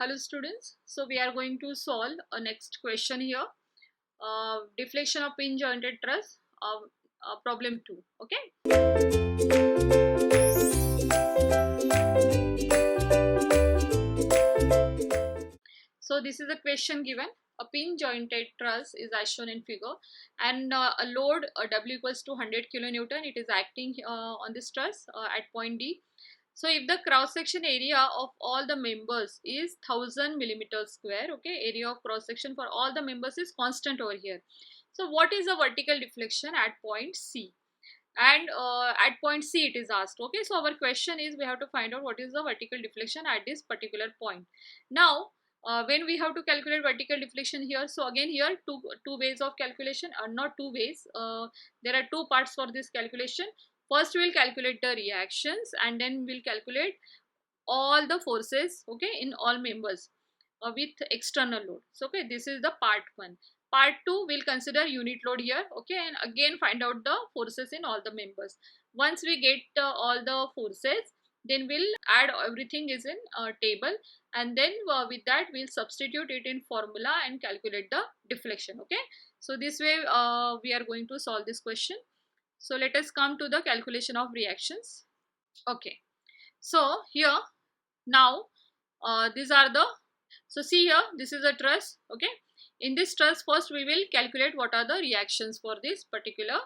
Hello students, so we are going to solve a next question here. Deflection of pin jointed truss, problem 2. Okay. So this is a question given. A pin jointed truss is as shown in figure, and a load W equals to 100 kilonewton. It is acting on this truss at point D. So if the cross section area of all the members is 1000 millimeters square, okay, area of cross section for all the members is constant over here. So what is the vertical deflection at point C? And at point C it is asked. Okay, so our question is we have to find out what is the vertical deflection at this particular point. Now when we have to calculate vertical deflection here, so again here two ways of calculation, not two ways, there are two parts for this calculation. First we'll calculate the reactions, and then we'll calculate all the forces, okay, in all members with external load. So okay, this is the part 1. Part 2 we'll consider unit load here, okay, and again find out the forces in all the members. Once we get all the forces, then we'll add everything is in table, and then with that we'll substitute it in formula and calculate the deflection. Okay, so this way we are going to solve this question. So let us come to the calculation of reactions. Okay, so here now these are the, so see here, this is a truss. Okay, in this truss first we will calculate what are the reactions for this particular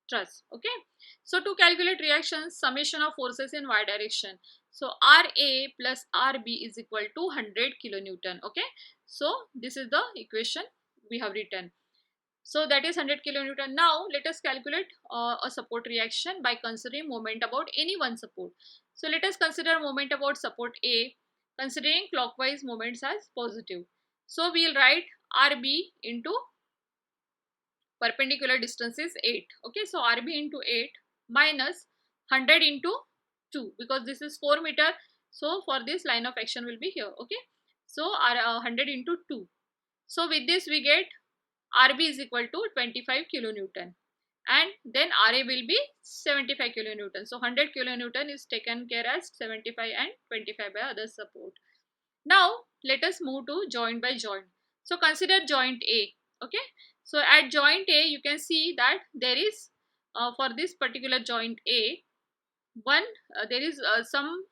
truss. Okay, so to calculate reactions, summation of forces in y direction, so Ra plus Rb is equal to 100 kilonewton. Okay, so this is the equation we have written. So that is 100 kilonewton. Now let us calculate a support reaction by considering moment about any one support. So let us consider moment about support A, considering clockwise moments as positive. So we will write Rb into perpendicular distance is 8. Okay, so Rb into 8 minus 100 into 2, because this is 4 meter. So for this line of action will be here. Okay, so 100 into 2. So with this we get Rb is equal to 25 kilonewton, and then Ra will be 75 kilonewton. So 100 kilonewton is taken care as 75 and 25 by other support. Now let us move to joint by joint. So consider joint A. Okay, so at joint A you can see that there is for this particular joint A, there is some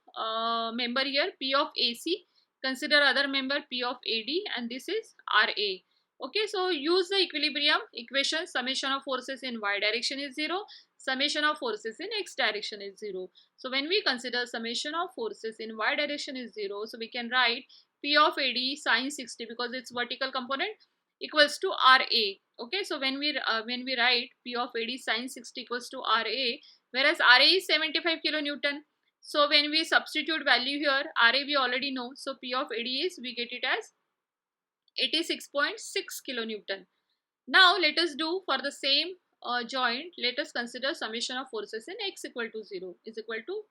member here P of AC. Consider other member P of AD, and this is RA. Okay, so use the equilibrium equation. Summation of forces in y direction is 0, summation of forces in x direction is 0. So when we consider summation of forces in y direction is 0, so we can write P of AD sine 60, because it's vertical component, equals to RA. Okay, so when we write P of AD sine 60 equals to RA, whereas Ra is 75 kilonewton. So when we substitute value here, Ra we already know, so P of AD is, we get it as 86.6 kilonewton. Now let us do for the same joint, let us consider summation of forces in x equal to 0 is equal to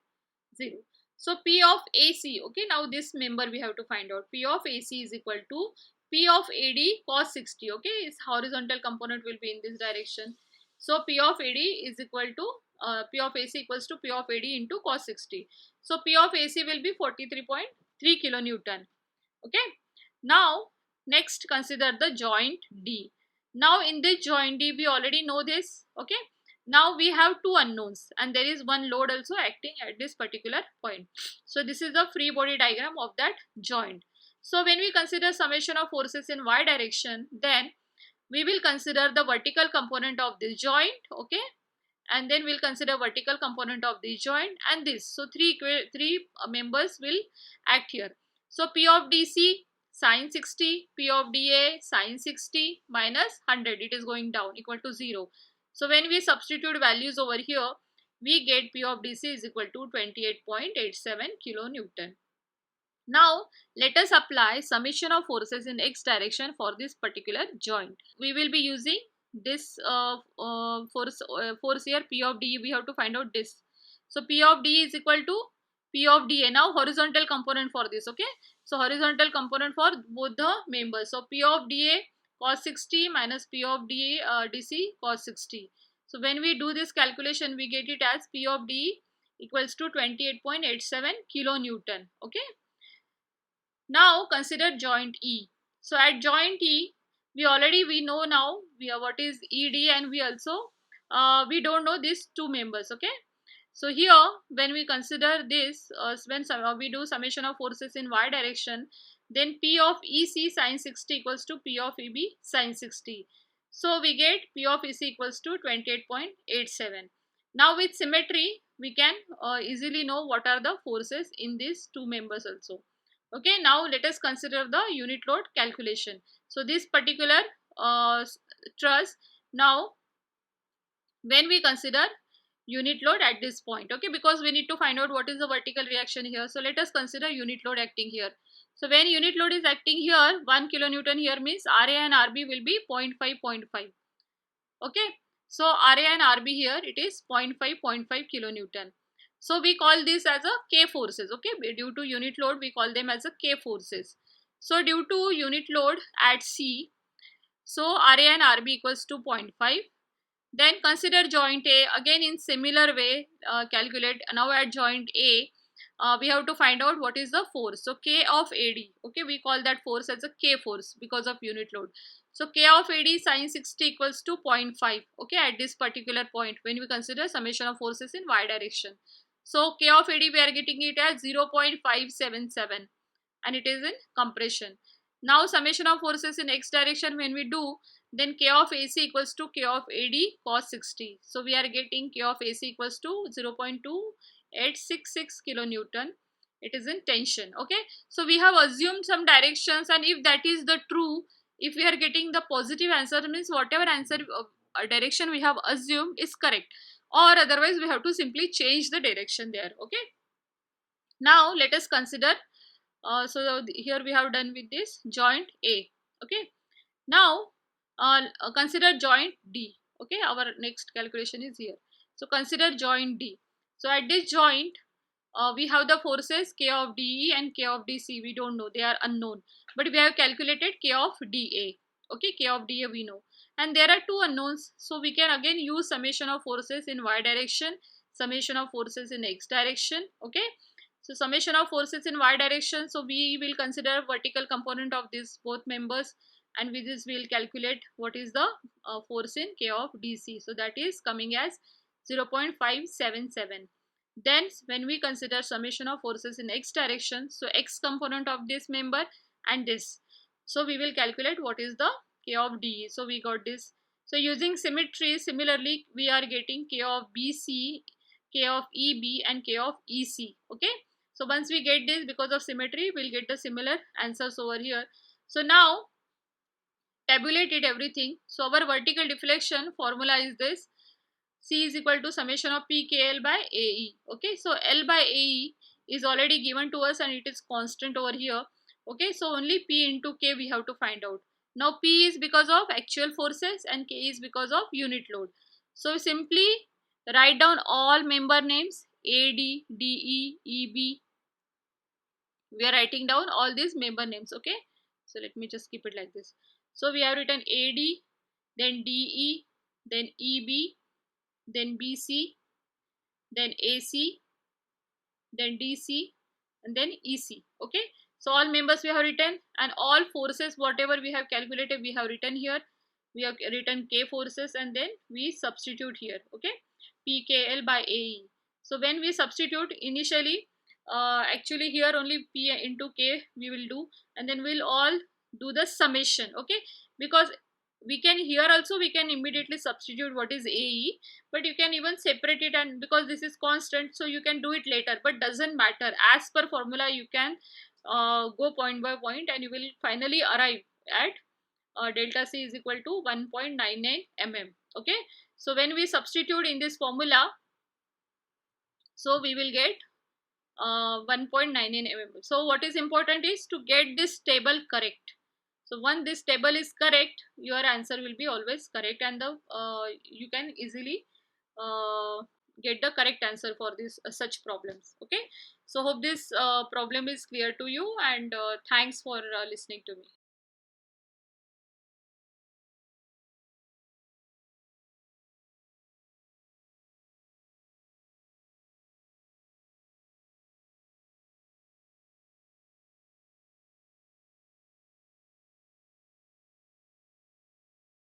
0. So P of AC, okay, now this member we have to find out. P of AC is equal to P of AD cos 60. Okay, its horizontal component will be in this direction. So P of AD is equal to P of AC equals to P of AD into cos 60. So P of AC will be 43.3 kilonewton. Okay, now next consider the joint D. Now in this joint D we already know this. Okay, now we have two unknowns, and there is one load also acting at this particular point. So this is the free body diagram of that joint. So when we consider summation of forces in y direction, then we will consider the vertical component of this joint. Okay, and then we'll consider vertical component of this joint and this. So three members will act here. So P of DC sine 60, P of DA sine 60 minus 100, it is going down, equal to 0. So when we substitute values over here, we get P of DC is equal to 28.87 kilonewton. Now let us apply summation of forces in x direction for this particular joint. We will be using this force here, P of D, we have to find out this. So P of D is equal to P of DA. Now horizontal component for this. Okay, so horizontal component for both the members. So P of DA cos 60 minus P of DA DC cos 60. So when we do this calculation, we get it as P of D equals to 28.87 kilonewton. Okay, Now consider joint E. So at joint E, we know now what is ED, and we also we don't know these two members. Okay. So here when we consider this, we do summation of forces in y direction, then P of EC sin 60 equals to P of EB sin 60. So we get P of EC equals to 28.87. Now with symmetry, we can easily know what are the forces in these two members also. Okay, now let us consider the unit load calculation. So this particular truss, now when we consider unit load at this point, okay, because we need to find out what is the vertical reaction here. So let us consider unit load acting here. So when unit load is acting here, 1 kilonewton here means RA and RB will be 0.5. Okay, so RA and RB here it is 0.5 kilonewton. So we call this as a K forces. Okay, due to unit load we call them as a K forces. So due to unit load at C, so RA and RB equals to 0.5. Then consider joint A. Again in similar way, calculate. Now at joint A, we have to find out what is the force. So K of AD. Okay, we call that force as a K force because of unit load. So K of AD sin 60 equals to 0.5. Okay, at this particular point when we consider summation of forces in y direction. So K of AD we are getting it as 0.577, and it is in compression. Now summation of forces in x direction when we do, then K of AC equals to K of AD cos 60. So we are getting K of AC equals to 0.2866 kilonewton. It is in tension. Okay, so we have assumed some directions, and if that is the true, if we are getting the positive answer, means whatever answer direction we have assumed is correct, or otherwise we have to simply change the direction there. Okay, now let us consider here we have done with this joint A. Okay, now consider joint D. Okay, our next calculation is here. So consider joint D. So at this joint, we have the forces K of DE and K of DC. We don't know, they are unknown, but we have calculated K of DA. Okay, K of DA we know, and there are two unknowns. So we can again use summation of forces in y direction, summation of forces in x direction. Okay, so summation of forces in y direction. So we will consider vertical component of these both members, and with this we will calculate what is the force in K of DC. So that is coming as 0.577. Then when we consider summation of forces in x direction, so x component of this member and this, so we will calculate what is the K of DE. So we got this. So using symmetry, similarly we are getting K of BC, K of EB and K of EC. Okay, so once we get this, because of symmetry we'll get the similar answers over here. So now tabulate it everything. So our vertical deflection formula is this: C is equal to summation of PKL by AE. Okay, so L by AE is already given to us and it is constant over here. Okay, so only P into K we have to find out. Now P is because of actual forces and K is because of unit load. So simply write down all member names AD, DE, EB. We are writing down all these member names. Okay, so let me just keep it like this. So we have written AD, then DE, then EB, then BC, then AC, then DC, and then EC. Okay, so all members we have written, and all forces whatever we have calculated we have written here. We have written K forces and then we substitute here. Okay, PKL by AE. So when we substitute initially, actually here only P into K we will do, and then we'll all do the summation. Okay, because we can here also we can immediately substitute what is AE, but you can even separate it, and because this is constant so you can do it later, but doesn't matter. As per formula you can go point by point and you will finally arrive at delta C is equal to 1.99 mm. Okay, so when we substitute in this formula, so we will get 1.99 mm. So what is important is to get this table correct. So once this table is correct, your answer will be always correct, and the you can easily uh, get the correct answer for this such problems. Okay, so hope this problem is clear to you, and thanks for listening to me.